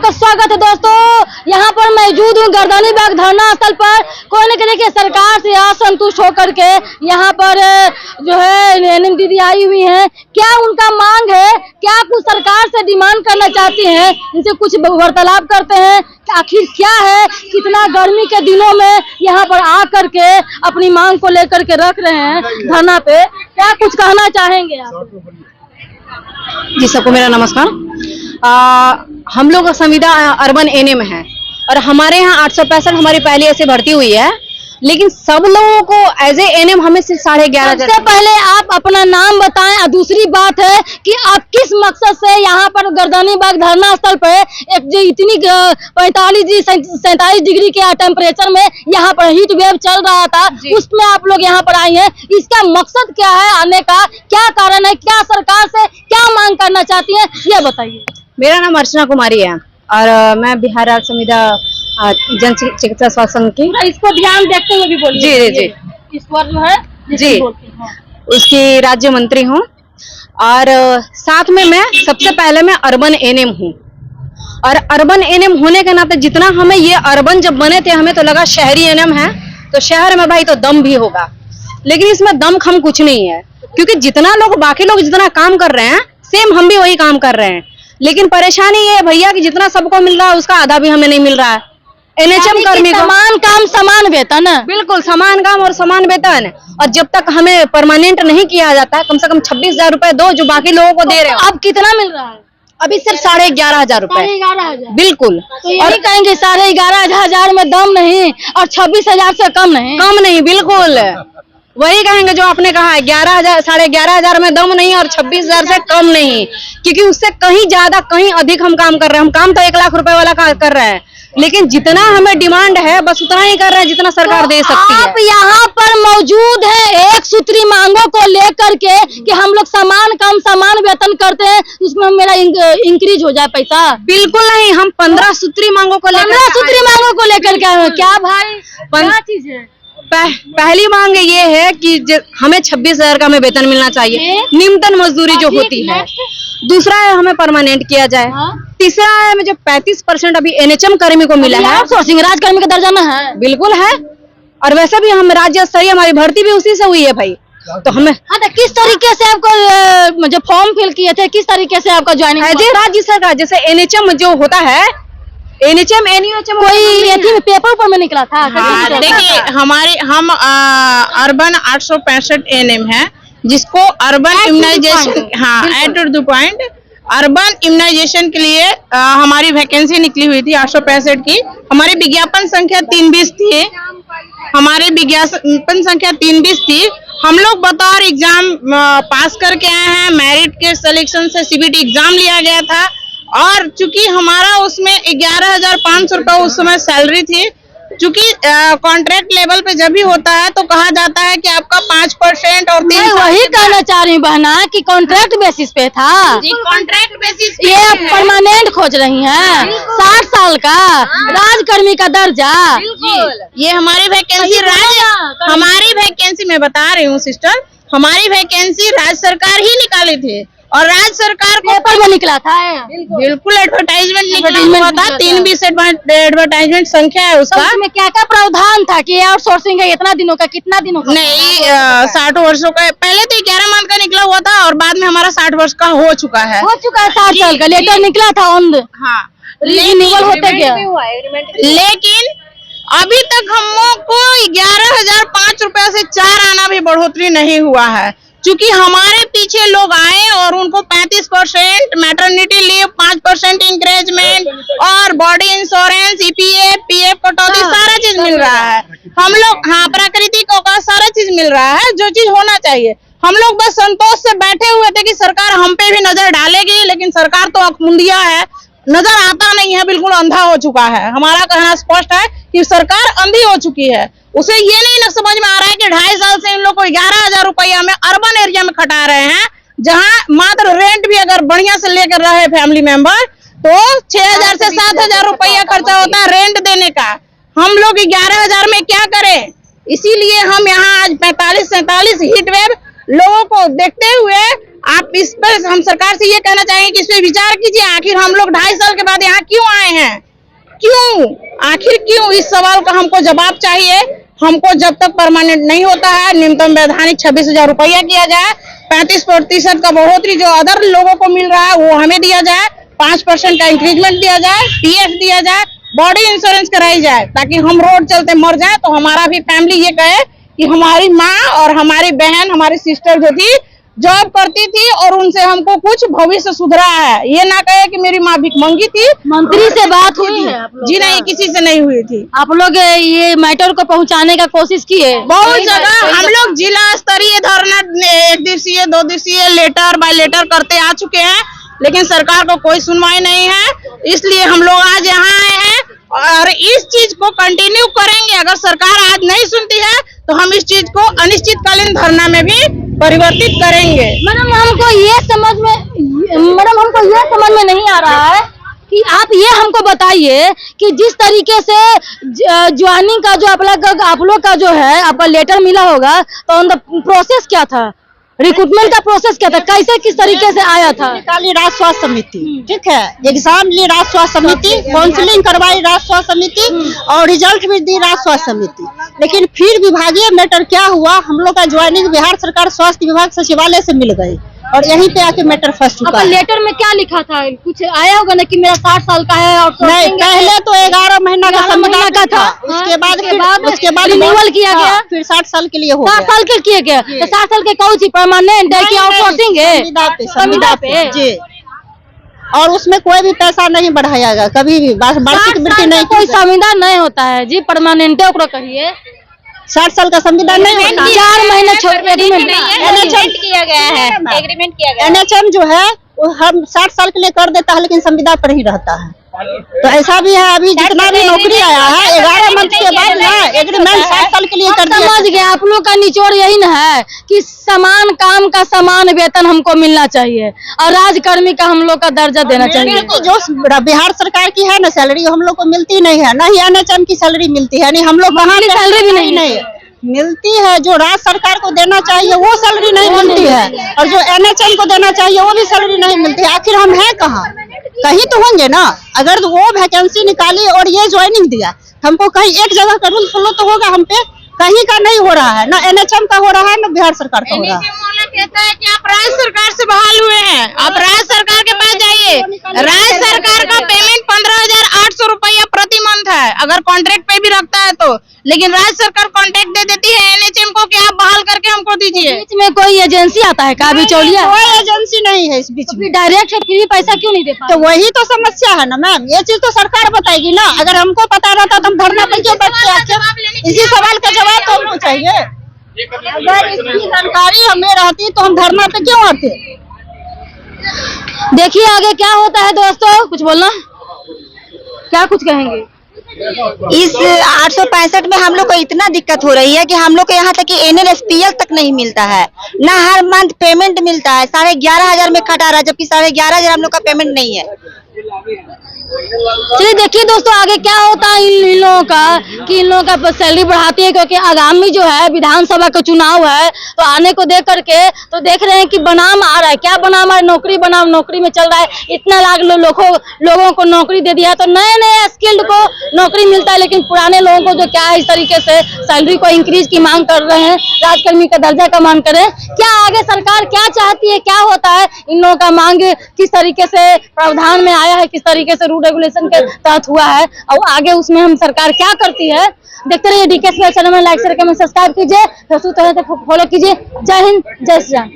आपका स्वागत है दोस्तों। यहाँ पर मौजूद हूँ गर्दनी बाग धरना स्थल पर। कोई न देखिए सरकार से असंतुष्ट होकर के यहाँ पर जो है एनएम दीदी आई हुई हैं। क्या उनका मांग है, क्या कुछ सरकार से डिमांड करना चाहती हैं, इनसे कुछ वार्तालाप करते हैं। आखिर क्या है, कितना गर्मी के दिनों में यहाँ पर आकर के अपनी मांग को लेकर के रख रहे हैं धरना पे, क्या कुछ कहना चाहेंगे आप? जी, सबको मेरा नमस्कार। हम लोग संविदा अर्बन एनएम है और हमारे यहाँ 865 हमारी पहले ऐसे भर्ती हुई है, लेकिन सब लोगों को एज ए एनएम हमें सिर्फ 11,500। सबसे पहले आप अपना नाम बताएं और दूसरी बात है कि आप किस मकसद से यहाँ पर गर्दनी बाग धरना स्थल पे एक जो इतनी 47 डिग्री के टेम्परेचर में यहाँ पर हीट वेव चल रहा था, उसमें आप लोग यहाँ पर आई हैं। इसका मकसद क्या है आने का, क्या कारण है, क्या सरकार से क्या मांग करना चाहती है, ये बताइए। मेरा नाम अर्चना कुमारी है और मैं बिहार राज्य संविदा जन चिकित्सा स्वास्थ्य संघ की, इसको ध्यान देखते हुए भी बोलिए। जी जी इस पर जो है जी उसकी राज्य मंत्री हूँ और साथ में मैं सबसे पहले मैं अर्बन एनएम हूँ। और अर्बन एनएम होने के नाते जितना हमें ये अर्बन जब बने थे हमें तो लगा शहरी एनएम है तो शहर में भाई तो दम भी होगा, लेकिन इसमें दम खम कुछ नहीं है, क्योंकि जितना लोग बाकी लोग जितना काम कर रहे हैं सेम हम भी वही काम कर रहे हैं। लेकिन परेशानी ये है भैया कि जितना सबको मिल रहा है उसका आधा भी हमें नहीं मिल रहा है। एनएचएम कर्मी को समान काम समान वेतन, बिल्कुल समान काम और समान वेतन। और जब तक हमें परमानेंट नहीं किया जाता है कम से कम 26,000 रुपए दो जो बाकी लोगों को दे रहे हो। अब कितना मिल रहा है? अभी सिर्फ 11,500 रुपए। 11,500 बिल्कुल। तो यही कहेंगे 11,500 में दम नहीं और 26,000 से कम नहीं। बिल्कुल वही कहेंगे जो आपने कहा है, 11,500 में दम नहीं और 26,000 से कम नहीं, क्योंकि उससे कहीं ज्यादा कहीं अधिक हम काम कर रहे हैं। हम काम तो 1 लाख रुपए वाला कर रहे हैं, लेकिन जितना हमें डिमांड है बस उतना ही कर रहे हैं जितना सरकार दे सकती है। आप यहाँ पर मौजूद है एक सूत्री मांगों को लेकर के कि हम लोग समान काम समान वेतन करते हैं, उसमें मेरा इंक्रीज हो जाए पैसा। बिल्कुल नहीं, हम 15 सूत्री मांगों को लेकर क्या भाई क्या चीज है? पहली मांग ये है कि हमें 26,000 का हमें वेतन मिलना चाहिए, न्यूनतम मजदूरी जो होती है। दूसरा है हमें परमानेंट किया जाए। तीसरा है मुझे 35% अभी एनएचएम कर्मी को मिला है, राज कर्मी का दर्जा है। बिल्कुल है, और वैसे भी हम राज्य स्तरीय हमारी भर्ती भी उसी से हुई है भाई। तो हमें तो किस तरीके से आपको जो फॉर्म फिल किए थे किस तरीके से आपका ज्वाइनिंग? राज्य सरकार जैसे एनएचएम जो होता है, एनएचएम एनयूएचएम कोई पेपर पर में निकला था। देखिए हम अर्बन 865 एनएम है, जिसको अर्बन इम्यूनाइजेशन, हाँ at to the point, urban immunisation के लिए हमारी वैकेंसी निकली हुई थी 865 की। हमारी विज्ञापन संख्या 320 थी। हम लोग बतौर एग्जाम पास करके आए हैं, मेरिट के सिलेक्शन से सीबीटी एग्जाम लिया गया था, और चूंकि हमारा उसमें 11,500 रुपए उस समय सैलरी थी। चूंकि कॉन्ट्रैक्ट लेवल पे जब भी होता है तो कहा जाता है कि आपका 5% और 3। वही कहना चाह रही बहना कि कॉन्ट्रैक्ट बेसिस पे था। जी, कॉन्ट्रैक्ट बेसिस ये परमानेंट खोज रही हैं, 60 साल का राजकर्मी का दर्जा। ये हमारी वैकेंसी हमारी वैकेंसी मैं बता रही हूँ सिस्टर, हमारी वैकेंसी राज्य सरकार ही निकाली थी और राज्य सरकार को पेपर में निकला था। बिल्कुल एडवर्टाइजमेंट निकला हुआ था, 320 एडवर्टाइजमेंट संख्या है उसका। उसमें क्या क्या प्रावधान था कि आउटसोर्सिंग है इतना दिनों का, कितना दिनों का? नहीं 60 वर्षों का, पहले तो 11 मंथ का निकला हुआ था और बाद में हमारा 60 वर्ष का हो चुका है 60 साल का लेटर निकला था। हाँ, रिन्यूअल होते गया, लेकिन अभी तक हम लोग को 11,005 रुपए से 4 आना भी बढ़ोतरी नहीं हुआ है। चूंकि हमारे पीछे लोग आए और उनको 35% मैटरनिटी लीव, 5% इंक्रेजमेंट और बॉडी इंश्योरेंस, ईपीएफ, पीएफ कटौती सारा चीज मिल रहा है। हम लोग, हाँ, प्राकृतिक अवकाश सारा चीज मिल रहा है जो चीज होना चाहिए। हम लोग बस संतोष से बैठे हुए थे कि सरकार हम पे भी नजर डालेगी, लेकिन सरकार तो अखमुंदिया है, नजर आता नहीं है, बिल्कुल अंधा हो चुका है। हमारा कहना स्पष्ट है कि सरकार अंधी हो चुकी है। उसे ये नहीं समझ में आ रहा है कि 2.5 साल से इन लोग को 11,000 रुपया में अर्बन एरिया में खटा रहे हैं, जहां मात्र रेंट भी अगर बढ़िया से लेकर रहे फैमिली मेंबर तो 6,000 से 7,000 रुपया खर्चा होता है रेंट देने का। हम लोग 11,000 में क्या करें? इसीलिए हम यहाँ आज 45-47 हीट वेव लोगों को देखते हुए आप इस पर हम सरकार से ये कहना चाहेंगे कि इस पे विचार कीजिए। आखिर हम लोग 2.5 साल के बाद यहाँ क्यों आए हैं, क्यों, आखिर क्यों? इस सवाल का हमको जवाब चाहिए। हमको जब तक परमानेंट नहीं होता है न्यूनतम वैधानिक 26,000 रुपया किया जाए, 35% का बढ़ोतरी जो अदर लोगों को मिल रहा है वो हमें दिया जाए, 5% का इंक्रीजमेंट दिया जाए, PF दिया जाए, बॉडी इंश्योरेंस कराई जाए, ताकि हम रोड चलते मर जाए तो हमारा भी फैमिली ये कहे कि हमारी माँ और हमारी बहन, हमारी सिस्टर जो थी जॉब करती थी और उनसे हमको कुछ भविष्य सुधरा है। ये ना कहे कि मेरी माँ भिखमंगी थी। मंत्री से बात हुई है आप लोग? जी नहीं, किसी से नहीं हुई थी। आप लोग ये मैटर को पहुंचाने का कोशिश किए? बहुत जगह हम लोग जिला स्तरीय धरना 1 दिवसीय 2 दिवसीय लेटर बाय लेटर करते आ चुके हैं, लेकिन सरकार को कोई सुनवाई नहीं है। इसलिए हम लोग आज यहाँ आए हैं और इस चीज को कंटिन्यू करेंगे। अगर सरकार आज नहीं सुनती है तो हम इस चीज को अनिश्चितकालीन धरना में भी परिवर्तित करेंगे। मैडम हमको ये समझ में नहीं आ रहा है कि आप ये हमको बताइए कि जिस तरीके से ज्वाइनिंग का जो आप लोग का जो है आपका लेटर मिला होगा, तो उनका प्रोसेस क्या था, रिक्रूटमेंट का प्रोसेस क्या था, कैसे किस तरीके से आया था? निकाली राज्य स्वास्थ्य समिति, ठीक है, एग्जाम ली राज्य स्वास्थ्य समिति, काउंसलिंग करवाई राज्य स्वास्थ्य समिति और रिजल्ट भी दी राज्य स्वास्थ्य समिति। लेकिन फिर विभागीय मैटर क्या हुआ, हम लोग का ज्वाइनिंग बिहार सरकार स्वास्थ्य विभाग सचिवालय से मिल गई और यहीं पे आके मैटर फंस चुका है। लेटर में क्या लिखा था, कुछ आया होगा ना कि मेरा 60 साल का है और नहीं, पहले तो 11 महीना का संविदा का था, उसके बाद रिन्यूअल किया गया, फिर 60 साल के लिए हो 60 साल के किए गया। तो 60 साल के कौन सी परमानेंट है कि आउटसोर्सिंग है? संविदा पे जी, और उसमें कोई भी पैसा नहीं बढ़ाया गया कभी भी, वार्षिक वृद्धि नहीं, कोई संविदा नहीं होता है जी, परमानेंट है ओकरो कहिए। 60 साल का संविधान नहीं होता, 4 महीने छोड़ एग्रीमेंट किया गया है, एग्रीमेंट किया गया। NHM जो है वो हम 60 साल के लिए कर देता है, लेकिन संविदा पर ही रहता है। तो ऐसा भी है, अभी जितना भी नौकरी आया है 11 मंथ के बाद ना एग्रीमेंट 60 साल के लिए कर दिया। समझ गए, आप लोग का निचोड़ यही ना है कि समान काम का समान वेतन हमको मिलना चाहिए और राजकर्मी का हम लोग का दर्जा देना चाहिए। जो बिहार सरकार की है ना सैलरी, हम लोग को मिलती नहीं है, ना ही NHM की सैलरी मिलती है, नहीं हम लोग वहाँ सैलरी भी नहीं मिलती है। जो राज्य सरकार को देना चाहिए वो सैलरी नहीं मिलती है, और जो NHM को देना चाहिए वो भी सैलरी नहीं मिलती है। आखिर हम हैं कहाँ? कहीं तो होंगे ना। अगर वो वैकेंसी निकाली और ये ज्वाइनिंग दिया, हमको कहीं एक जगह का रूल फॉलो तो होगा, हम पे कहीं का नहीं हो रहा है, ना NHM का हो रहा है, ना बिहार सरकार का हो रहा है। कहता है कि आप राज्य सरकार से बहाल हुए हैं, आप राज्य सरकार के पास जाइए। राज्य सरकार का पेमेंट 15,800 रुपया प्रति मंथ है, अगर कॉन्ट्रैक्ट पे भी रखता है तो। लेकिन राज्य सरकार कॉन्ट्रैक्ट दे देती है NHM को कि आप बहाल करके हमको दीजिए। बीच में कोई एजेंसी आता है का बिचौलिया? कोई एजेंसी नहीं है इस बीच में। डायरेक्ट फ्री पैसा क्यों नहीं दे पाते? तो वही तो समस्या है ना मैम, ये चीज तो सरकार बताएगी ना। अगर हमको पता रहता तो हम धरना पे क्यों बैठते आते? इसी सवाल का जवाब तो हमको चाहिए। अगर इसकी जानकारी हमें रहती तो हम धरना पे क्यों आते? देखिए आगे क्या होता है दोस्तों, कुछ बोलना, क्या कुछ कहेंगे? इस 865 में हम लोग को इतना दिक्कत हो रही है कि हम लोग को यहाँ तक कि NLSPL तक नहीं मिलता है, ना हर मंथ पेमेंट मिलता है। 11,500 में कटा रहा है, जबकि 11,500 हम लोग का पेमेंट नहीं है। चलिए देखिए दोस्तों आगे क्या होता है इन लोगों का, कि इन लोगों का सैलरी बढ़ाती है, क्योंकि आगामी जो है विधानसभा का चुनाव है, तो आने को देख करके तो देख रहे हैं कि बनाम आ रहा है। क्या बनाम आ रहा है? नौकरी बनाम नौकरी में चल रहा है। इतना लाख लोगों को नौकरी दे दिया है, तो नए नए स्किल्ड को नौकरी मिलता है, लेकिन पुराने लोगों को जो क्या है इस तरीके से सैलरी को इंक्रीज की मांग कर रहे हैं, राजकर्मी का दर्जा का मांग कर रहे हैं। क्या आगे सरकार क्या चाहती है, क्या होता है, इन लोगों का मांग किस तरीके से प्रावधान में आया है, किस तरीके से रूल रेगुलेशन के तहत हुआ है, और आगे उसमें हम सरकार क्या करती है, देखते रहिए। DK चैनल में लाइक शेयर कमेंट सब्सक्राइब कीजिए, फेसबुक फॉलो कीजिए। जय हिंद, जय श्री राम।